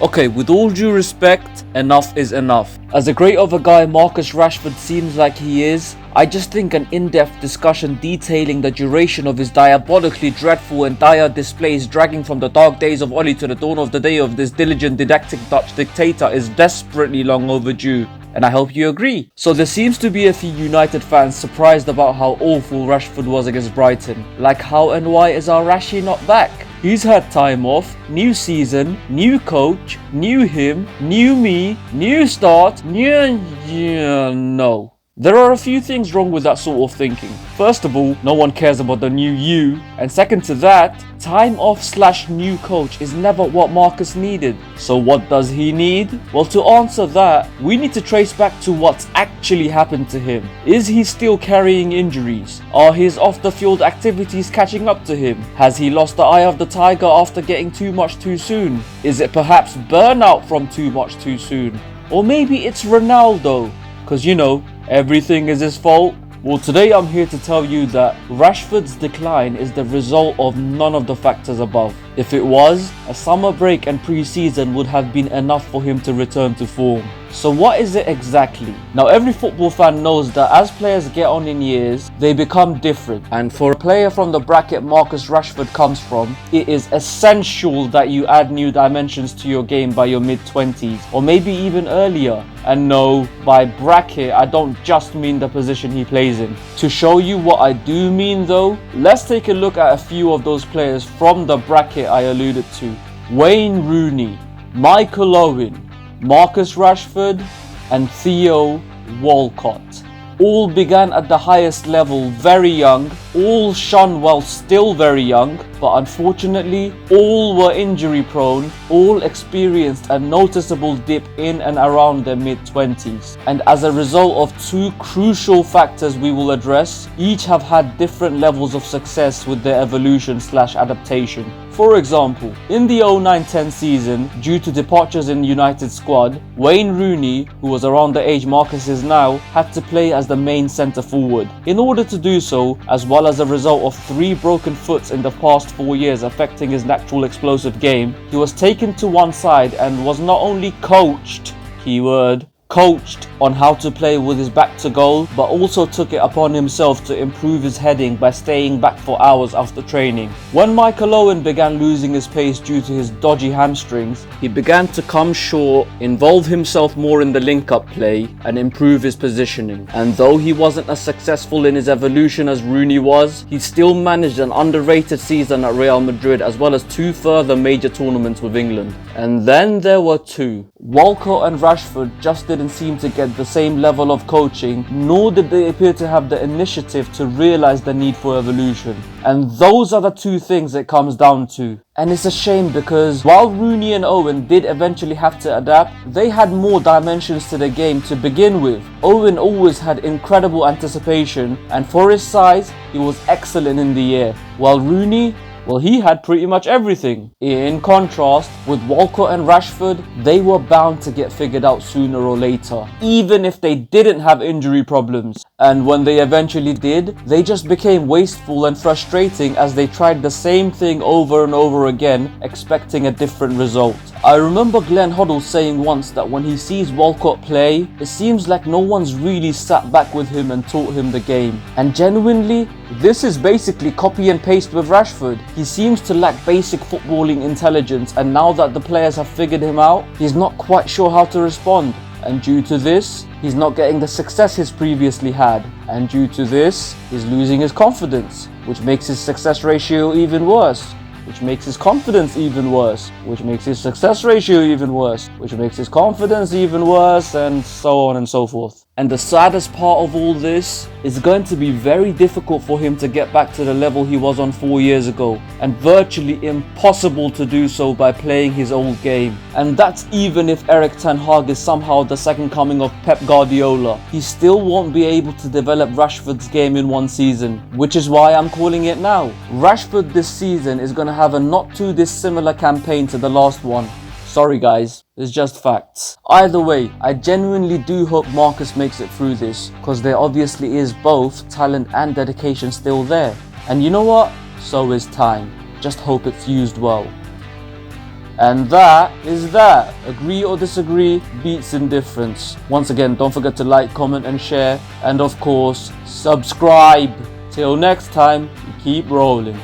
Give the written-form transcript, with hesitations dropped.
Okay, with all due respect, enough is enough. As great of a guy Marcus Rashford seems like he is, I just think an in-depth discussion detailing the duration of his diabolically dreadful and dire displays dragging from the dark days of Oli to the dawn of the day of this diligent didactic Dutch dictator is desperately long overdue. And I hope you agree. So there seems to be a few United fans surprised about how awful Rashford was against Brighton. Like, how and why is our Rashi not back? He's had time off, new season, new coach, new him, new me, new start, no. There are a few things wrong with that sort of thinking. First of all, no one cares about the new you. And second to that, time off / new coach is never what Marcus needed. So what does he need? Well, to answer that, we need to trace back to what's actually happened to him. Is he still carrying injuries? Are his off-the-field activities catching up to him? Has he lost the eye of the tiger after getting too much too soon? Is it perhaps burnout from too much too soon? Or maybe it's Ronaldo? Because you know, everything is his fault. Well, today I'm here to tell you that Rashford's decline is the result of none of the factors above. If it was, a summer break and pre-season would have been enough for him to return to form. So what is it exactly? Now, every football fan knows that as players get on in years, they become different. And for a player from the bracket Marcus Rashford comes from, it is essential that you add new dimensions to your game by your mid-20s, or maybe even earlier. And no, by bracket, I don't just mean the position he plays in. To show you what I do mean though, let's take a look at a few of those players from the bracket I alluded to. Wayne Rooney, Michael Owen, Marcus Rashford and Theo Walcott. All began at the highest level very young, all shone while still very young, but unfortunately all were injury prone, all experienced a noticeable dip in and around their mid-20s. And as a result of two crucial factors we will address, each have had different levels of success with their evolution / adaptation. For example, in the 09-10 season, due to departures in United's squad, Wayne Rooney, who was around the age Marcus is now, had to play as the main centre forward. In order to do so, as well as a result of 3 broken foots in the past 4 years affecting his natural explosive game, he was taken to one side and was not only coached, keyword, coached on how to play with his back to goal, but also took it upon himself to improve his heading by staying back for hours after training. When Michael Owen began losing his pace due to his dodgy hamstrings, he began to come short, involve himself more in the link-up play, and improve his positioning. And though he wasn't as successful in his evolution as Rooney was, he still managed an underrated season at Real Madrid as well as 2 further major tournaments with England. And then there were 2. Walcott and Rashford just didn't seem to get the same level of coaching, nor did they appear to have the initiative to realize the need for evolution. And those are the 2 things it comes down to. And it's a shame because while Rooney and Owen did eventually have to adapt, they had more dimensions to the game to begin with. Owen always had incredible anticipation, and for his size, he was excellent in the air, while Rooney, well, he had pretty much everything. In contrast, with Walcott and Rashford, they were bound to get figured out sooner or later, even if they didn't have injury problems. And when they eventually did, they just became wasteful and frustrating as they tried the same thing over and over again, expecting a different result. I remember Glenn Hoddle saying once that when he sees Walcott play, it seems like no one's really sat back with him and taught him the game. And genuinely, this is basically copy and paste with Rashford. He seems to lack basic footballing intelligence, and now that the players have figured him out, he's not quite sure how to respond. And due to this, he's not getting the success he's previously had. And due to this, he's losing his confidence, which makes his success ratio even worse, which makes his confidence even worse, which makes his success ratio even worse, which makes his confidence even worse, and so on and so forth. And the saddest part of all this is going to be very difficult for him to get back to the level he was on 4 years ago, and virtually impossible to do so by playing his old game. And that's even if Erik ten Hag is somehow the second coming of Pep Guardiola. He still won't be able to develop Rashford's game in 1 season, which is why I'm calling it now. Rashford this season is going to have a not too dissimilar campaign to the last one. Sorry guys, it's just facts. Either way, I genuinely do hope Marcus makes it through this, because there obviously is both talent and dedication still there. And you know what? So is time. Just hope it's used well. And that is that. Agree or disagree beats indifference. Once again, don't forget to like, comment and share. And of course, subscribe. Till next time, keep rolling.